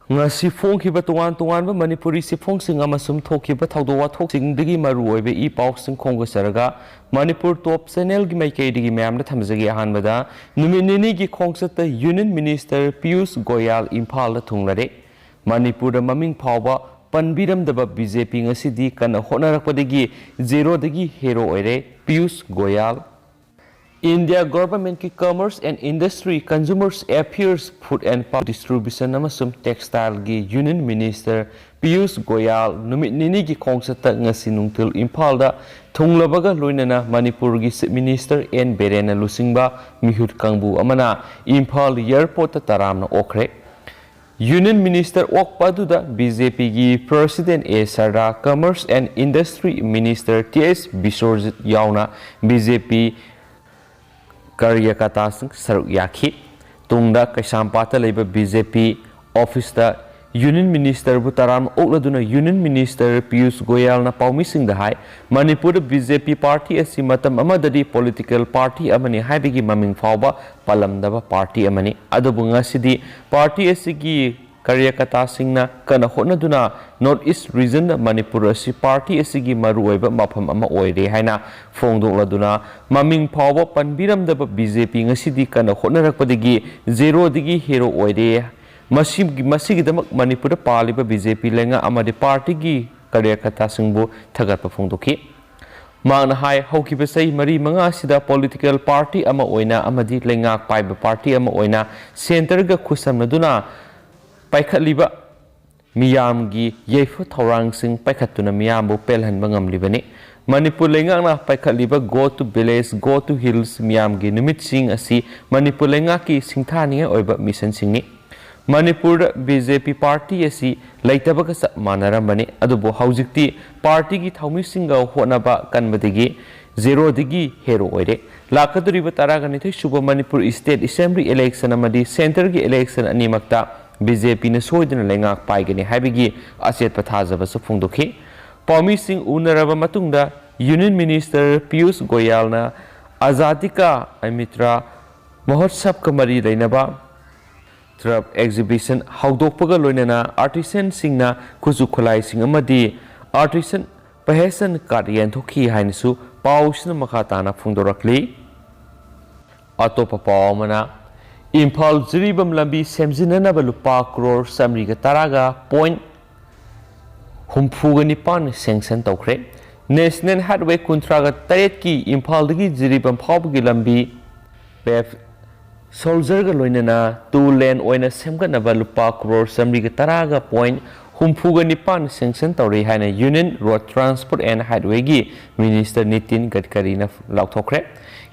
ngasi phongkhiba tongan Manipuri sifhongsing amasum thokhiba thawdo wathokingdagi maruoibe I pausing khongasaraga Manipur top channel gi maikaidigi mayamna thamjagi ahanbada numinini gi khongsata Union Minister Piyush Goyal Imphal da thunglare Manipur da maming phawba panbiramdaba BJP ngasidi kana honarakpadagi zero dagi hero oire Piyush Goyal India government ki commerce and industry consumers affairs food and public distribution amasum textile gi union minister Piyush Goyal numit nini gi khongsata ngasi nungtil Imphal da thunglabaga loinana Manipur gi minister N Berena lusingba mihut kangbu amana Imphal airport ta taramna okre Union Minister Okpaduda BJP gi President A Sarda Commerce and Industry Minister TS Bisorjit Yauna BJP Karyakata Saruk Yaki Tungda Kashampata Labor BJP Office da Union Minister Butaram Okladuna Union Minister Piyush Goyal na paumising da hai Manipur BJP Party asi matam amadadi political party amani haibigi maming fawba palamdaba party amani adubu ngasidi party asigi Karyakata singna kana honaduna North East region Manipur asi party asigi maruoiba mafam ama oire haina fongdokladuna maming phawba panbiramdaba BJP ngasidi kana honarakpadagi zero digi hero oire Masigidamak Manipur Paliba BJP Lenga Amadi Party gi Karyakata singbu thagatpa fongdoki Magna hai hokibasai mari manga sida political party ama oina amadi lenga paiba party ama oina center ga khusamnaduna paikhatliba miyam gi yeifu thorang sing paikhatuna miyambu pelhanba ngamlibani Manipur lenga na paikhatliba go to village go to hills miyam gi nimit sing asi Manipur lenga ki singthaniya oiba mission singni Manipur BJP party asi laitabaga sa manaramani adubo haujikti party gi thaumi singa honaba kanbadigi zero digi hero oire lakaduriba taragani the shuba Manipur state assembly election amadi center gi election animakta BJP na soidana lenga paigani habigi aset pathajaba su phongdokhi paumi sing unaraba matungda Union Minister Piyush Goyal na Azadika Amitra Mahotsab kamari lainaba Trap exhibition haudokpaga loinana artisan singna kuzu khulai sing amadi artisan pahesan card yenthokhi hainsu pausna makhatana phungdorakli atopa paumana Imphal jiribam lambi semjinana balupa crore samriga taraga point humphugani pan sanction tawkhre National Highway kuntraga taret ki Imphal dagi jiribam phawgi lambi pef Soldier ga loinana 2 lane oina semgatnaba lupa crore samriga taraga point humfuga nipan sanction tawri haina Union Road Transport and Highway gi Minister Nitin Gadkari na laukthokre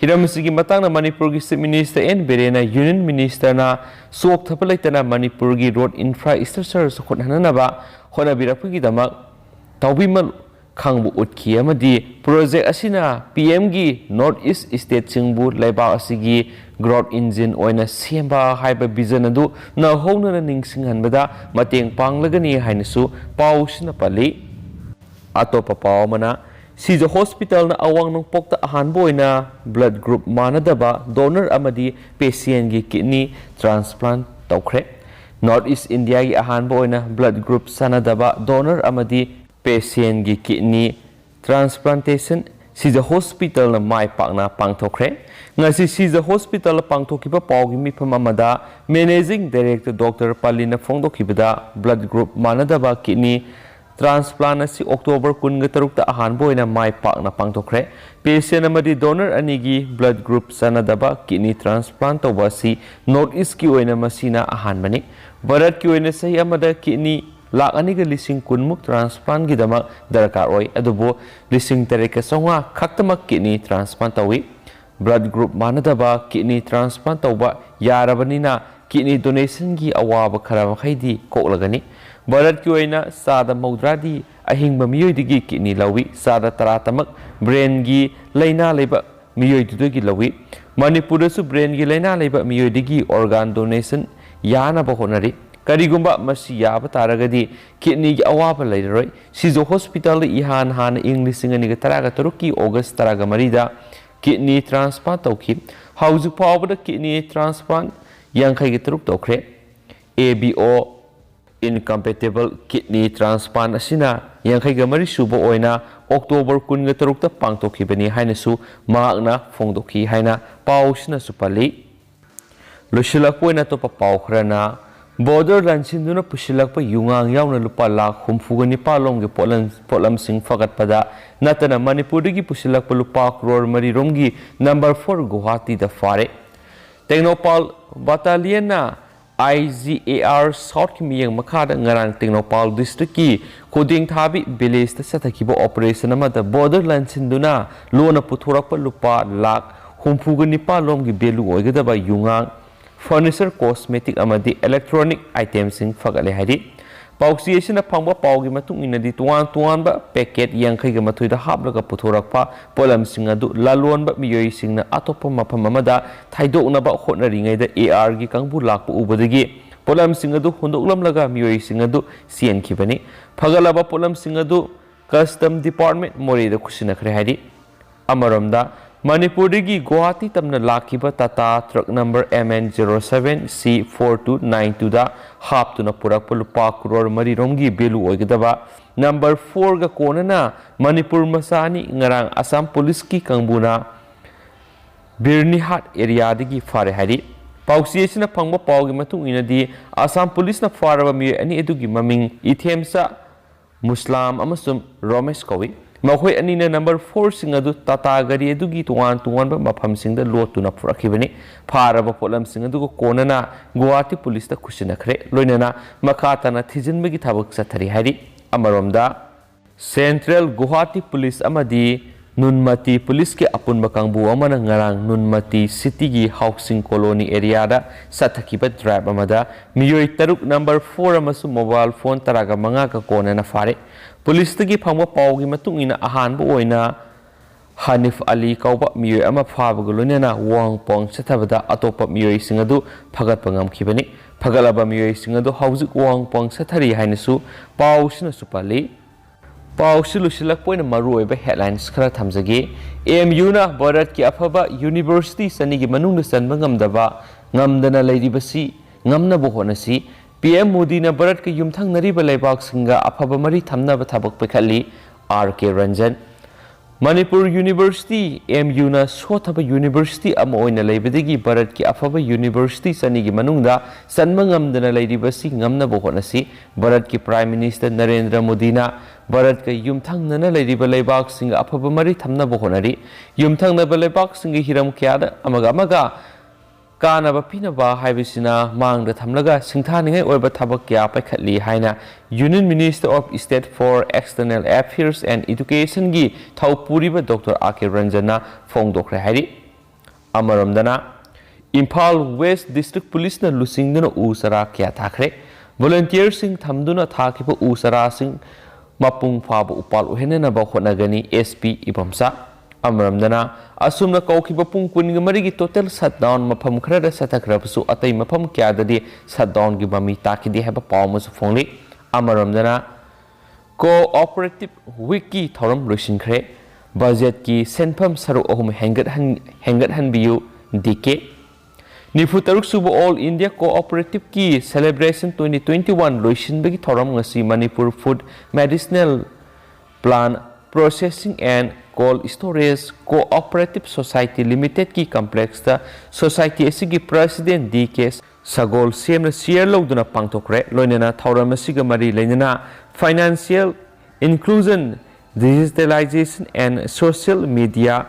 hiramsigi matangna Manipur gi Chief Minister N Berena Union Minister na sok thapalaitana Manipur gi road infrastructure khonhanaba honabirapgi damak tawbimal khangbu utki amadi project asina PM gi North East State singbu laiba asigi growth engine oina semba haiba vision adu na hongna ningsinghanbada mateng panglagani hainasu pausina pali atopa paumana Sija hospital na awang nung pokta ahanbo oina blood group manadaba donor amadi patient gi kidney transplant tawkhre North East India gi ahanbo oina blood group sanadaba donor amadi patient gi kidney transplantation Sija hospital na mai pakna pangthokre ngasi Sija hospital pangthokiba pawgi mifam amada managing director Dr. Palina phongdokhibada blood group manadaba kidney transplant asi October 13 ta ahanbo ina mai pakna pangthokre patient amadi donor anigi blood group sanadaba kidney transplant tawasi North East ki oina masina ahanbani Bharat ki oina sahi amada kidney Lak aniga lising kunmuk transplant gidama darkar oi adubo lising tereka songa khaktamak kidney transplant tawi blood group manadaba kidney transplant tawba yarabanina kidney donation gi awaba kharama khaidi koklagani Bharat ki oina sada maudradi ahingba miyoidigi kidney lawi sada taratamak brain gi laina leba miyoidugi lawi Manipur su brain gi laina leba miyoidigi organ donation yana bahonari Karigumba masi yaba taragadi kidney gi awaba lairoi Sijo hospital ihan han English ngani taraga taruki August taraga marida kidney transplant tawki hauju pawbada kidney transplant yang khai gi taruk tawkre ABO incompatible kidney transplant asina yankhaiga mari suba oina October 13 ta pangtokhibani hainasu maakna phongdokhi haina pausina supali losilakpoina to pau khrana border lansinduna pusilakpa yungang yauna lupa lakh 34 lomgi polam sing fagat pada natana Manipur gi pusilakpa lupa crore mari romgi number 4 Guwahati da fare Technopal battalion na IGAR South Kimiyang Makada ngarang Technopal district ki Kuding Thabi village ta sathakiba operation amada border lansinduna lona puthorakpa lupa lakh 34 lomgi belu oigadaba yungang furniture cosmetic amadi electronic items sing fagale hari pausi asina phangba paugi matung inadi tuan ba packet yankhai ga mathoi da hablaga puthorakpa polam sing adu lalon ba miyoi singna atopa mafam amada thaidokna ba hotnari ngai da AR gi kangbu lakpu ubadagi polam sing adu hondoklam laga miyoi sing adu cn khibani phagalaba polam sing adu custom department mori da khusina khre hari amaramda Manipur gi Guwahati tamna lakiba Tata truck number MN07C4292 da haptuna purakpa lupa crore mari romgi belu oigadaba number 4 ga konana Manipur masani ngarang Assam police ki kangbuna Birnihat area digi fare hari pausi asina phangba paugi matung inadi Assam police na faraba mi ani edugi maming ithemsa Muslim amasum Romesh kawi Makhoi anina number 4 sing adu Tata gari adugi tuan ba mafam sing da lotuna purakhibani pharaba polam sing adu konana Guwahati police ta khusina khre loinana makhatana thijinbagi thabak sathari hari amaromda Central Guwahati police amadi Nunmati police ke apun bakangbu amana ngarang Nunmati city gi housing colony area da sathakiba drive amada miyoi taruk number 4 amasu mobile phone taraga manga ka konana fare police tagi phangwa paugi matung ina ahan bu oina Hanif Ali kauba miyoi ama phabaga loinena wangpong sathabada atopa miyoi singadu phagat pangam khibani phagalaba miyoi singadu hauzik wangpong sathari hainasu pausina supali pausilu silak poina maroi ba headlines khara thamjagi AMU na Bharat ki afaba university sani gi manung sanba ngamdaba ngamdana leiribasi ngamna bo honasi PM Modi na Bharat ki yumthang nariba leibak singa afaba mari thamna ba thabak pekhali RK Ranjan Manipur University AMU na sothaba university ama oina leibadigi Bharat ki afaba university sani gi manungda sanma ngamdana leiribasi ngamna bo honasi Bharat ki Prime Minister Narendra Modi na Bharat ka yumthang nana leiriba leibak singa afaba mari thamna bo honari yumthang na leibak singa hiram kyada amaga kana ba pina ba haibisina mangda thamlaga singthaningai oiba thabak kya paikhatli haina Union Minister of State for External Affairs and Education gi thaupuri ba Dr. RK Ranjana phongdokre hari amaramdana Imphal West District Police na lusingduna usara kya thakre volunteer sing thamduna thakiba usara sing mapung phaba upal uhenena ba khonagani SP Ibamsa Amaramdana asumna kaukiba pung kuninga marigi total shutdown mafam khrada sathakrabasu atai mafam kyadadi shutdown gi bami takidi heba pawmasu phongli Amaramdana cooperative wiki thoram loisinkhre budget ki senpham saru ohum hengat hanbiyu DK Nifutaruk suba All India Cooperative ki celebration 2021 loisinbagi thoram ngasi Manipur Food Medicinal Plant Processing and Cold Storage Cooperative Society Limited ki complex ta society asigi president DK Sagol semna share loduna pangthokre loinena thoram asiga mari leinena financial inclusion digitalization and social media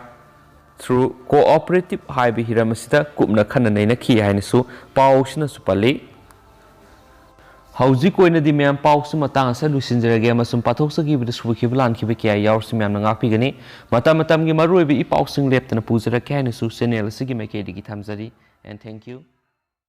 through cooperative haibi hiramasida kupna khana naina khi hainasu pausna supali hauji koina di myam pausu matang asa lusinjrage amasum pathoksagi bi subukhi lan khibe kya yaursi myam na ngapi gani matam gi maroi bi pausing leptana pujara kya hainasu channel asigi maike digi thamjari and thank you